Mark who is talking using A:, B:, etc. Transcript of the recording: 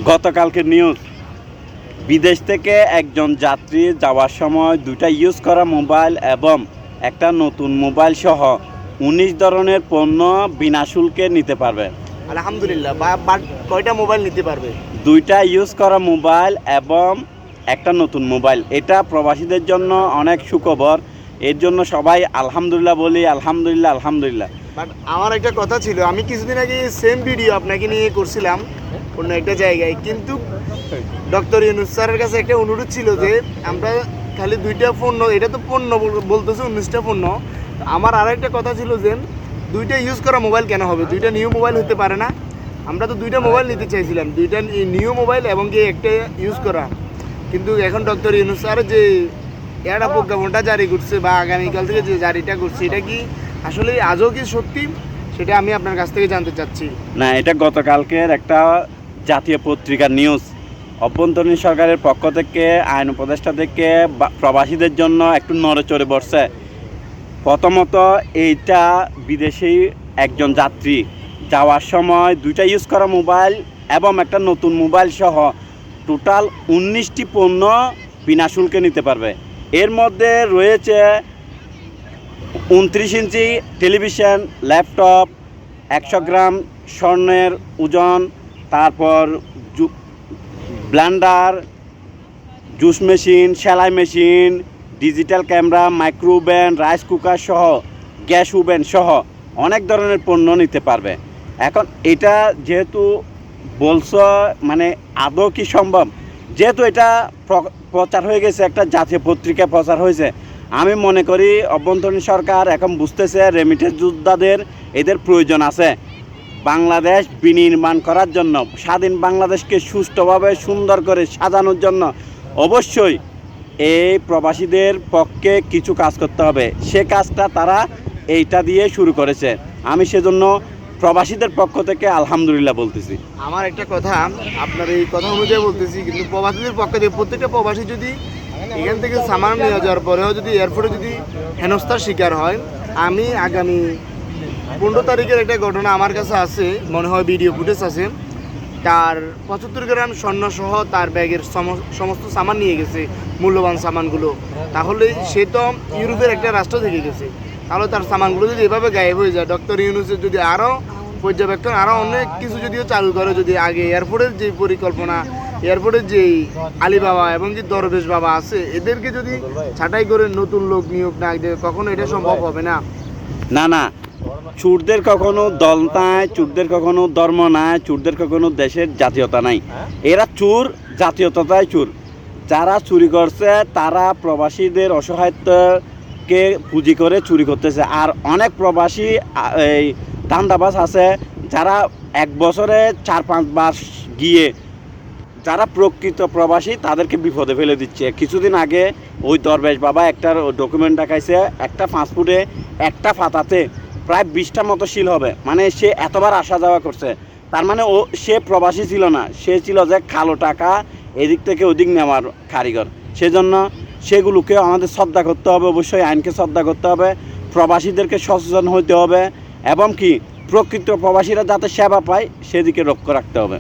A: গতকালকের নিউজ, বিদেশ থেকে একজন যাত্রী যাওয়ার সময় দুইটা ইউজ করা মোবাইল এবং একটা নতুন মোবাইল সহ 19 ধরনের পণ্য বিনা শুল্কে নিতে পারবে।
B: আলহামদুলিল্লাহ। বাট কয়টা মোবাইল নিতে পারবে?
A: দুইটা ইউজ করা মোবাইল এবং একটা নতুন মোবাইল। এটা প্রবাসীদের জন্য অনেক সুখবর। এর জন্য সবাই আলহামদুলিল্লাহ বলি, আলহামদুলিল্লাহ আলহামদুলিল্লাহ।
B: বাট আমার একটা কথা ছিল, আমি কিছুদিন আগে সেম ভিডিও আপনাকে নিয়ে করছিলাম অন্য একটা জায়গায়, কিন্তু ডক্টর ইউনূস স্যারের কাছে একটা অনুরোধ ছিল যে আমরা খালি দুইটা পণ্য, এটা তো পণ্য বলতেছে 19টা পণ্য। আমার আর একটা কথা ছিল যে দুইটা ইউজ করা মোবাইল কেন হবে, দুইটা নিউ মোবাইল হতে পারে না? আমরা তো দুইটা মোবাইল নিতে চাইছিলাম, দুইটা নিউ মোবাইল এবং কি একটা ইউজ করা। কিন্তু এখন ডক্টর ইউনূস স্যার যে একটা প্রজ্ঞাপনটা জারি করছে বা আগামীকাল থেকে যে জারিটা করছে, এটা কি আসলে আজও কি সত্যি, সেটা আমি আপনার কাছ থেকে জানতে চাচ্ছি।
A: না, এটা গতকালকের একটা জাতীয় পত্রিকার নিউজ। অভ্যন্তরীণ সরকারের পক্ষ থেকে, আইন উপদেষ্টা থেকে প্রবাসীদের জন্য একটু নড়েচড়ে বসছে। প্রথমত এইটা বিদেশি একজন যাত্রী যাওয়ার সময় দুইটা ইউজ করা মোবাইল এবং একটা নতুন মোবাইল সহ টোটাল 19টি পণ্য বিনা শুল্কে নিতে পারবে। এর মধ্যে রয়েছে 29 ইঞ্চি টেলিভিশন, ল্যাপটপ, 100 গ্রাম স্বর্ণের ওজন, তারপর ব্লেন্ডার, জুস মেশিন, সেলাই machine, digital camera, micro oven, rice cooker সহ গ্যাস ওভেন সহ অনেক ধরনের পণ্য নিতে পারবে। এখন এটা যেহেতু বলছো, মানে আদৌ কি সম্ভব? যেহেতু এটা প্রচার হয়ে গেছে, একটা জাতীয় পত্রিকায় প্রচার হয়েছে, আমি মনে করি অভ্যন্তরীণ সরকার এখন বুঝতেছে রেমিটেন্স যোদ্ধাদের এদের প্রয়োজন আছে। বাংলাদেশ বিনির্মাণ করার জন্য, স্বাধীন বাংলাদেশকে সুষ্ঠুভাবে সুন্দর করে সাজানোর জন্য অবশ্যই এই প্রবাসীদের পক্ষে কিছু কাজ করতে হবে। সে কাজটা তারা এইটা দিয়ে শুরু করেছে। আমি সেজন্য প্রবাসীদের পক্ষ থেকে আলহামদুলিল্লাহ বলতেছি।
B: আমার একটা কথা, আপনার এই কথা অনুযায়ী বলতেছি, কিন্তু প্রবাসীদের পক্ষ থেকে প্রত্যেকটা প্রবাসী যদি এখান থেকে সামান নিয়ে যাওয়ার পরেও যদি এয়ারপোর্টে যদি হেনস্থার শিকার হয়, আমি আগামী 15 তারিখের একটা ঘটনা আমার কাছে আছে, মনে হয় ভিডিও ফুটেজ আছে, তার 75 গ্রাম স্বর্ণসহ তার ব্যাগের সমস্ত সামান নিয়ে গেছে, মূল্যবান সামানগুলো। তাহলে সে তো ইউরোপের একটা রাষ্ট্র থেকে গেছে, তাহলে তার সামানগুলো যদি এভাবে গায়েব হয়ে যায়, ডক্টর ইউনূসের যদি আরও পর্যবেক্ষণ, আরও অনেক কিছু যদিও চালু করে, যদি আগে এয়ারপোর্টের যে পরিকল্পনা, এয়ারপোর্টের যেই আলিবাবা এবং যে দরবেশ বাবা আছে, এদেরকে যদি ছাঁটাই করে নতুন লোক নিয়োগ না দেয়, কখনো এটা সম্ভব হবে না।
A: না না, চোরদের কখনো দল নাই, চোরদের কখনো ধর্ম নাই, চোরদের কখনো দেশের জাতীয়তা নাই। এরা চোর, জাতীয়তায় চোর। যারা চুরি করছে তারা প্রবাসীদের অসহায়ত্বকে পুঁজি করে চুরি করতেছে। আর অনেক প্রবাসী এই ধান্দাবাজ আছে যারা এক বছরে 4-5 বার গিয়ে, যারা প্রকৃত প্রবাসী তাদেরকে বিপদে ফেলে দিচ্ছে। কিছুদিন আগে ওই দরবেশ বাবা একটা ডকুমেন্ট দেখাইছে, একটা পাসপোর্টে একটা ফাতাতে প্রায় 20টা মতো সিল হবে। মানে সে এতবার আসা যাওয়া করছে, তার মানে সে প্রবাসী ছিল না, সে ছিল যে কালো টাকা এদিক থেকে ওদিক নেওয়ার কারিগর। সেজন্য সেগুলোকে আমাদের শ্রদ্ধা করতে হবে, অবশ্যই আইনকে শ্রদ্ধা করতে হবে, প্রবাসীদেরকে সচেতন হতে হবে এবং কি প্রকৃত প্রবাসীরা যাতে সেবা পায় সেদিকে লক্ষ্য রাখতে হবে।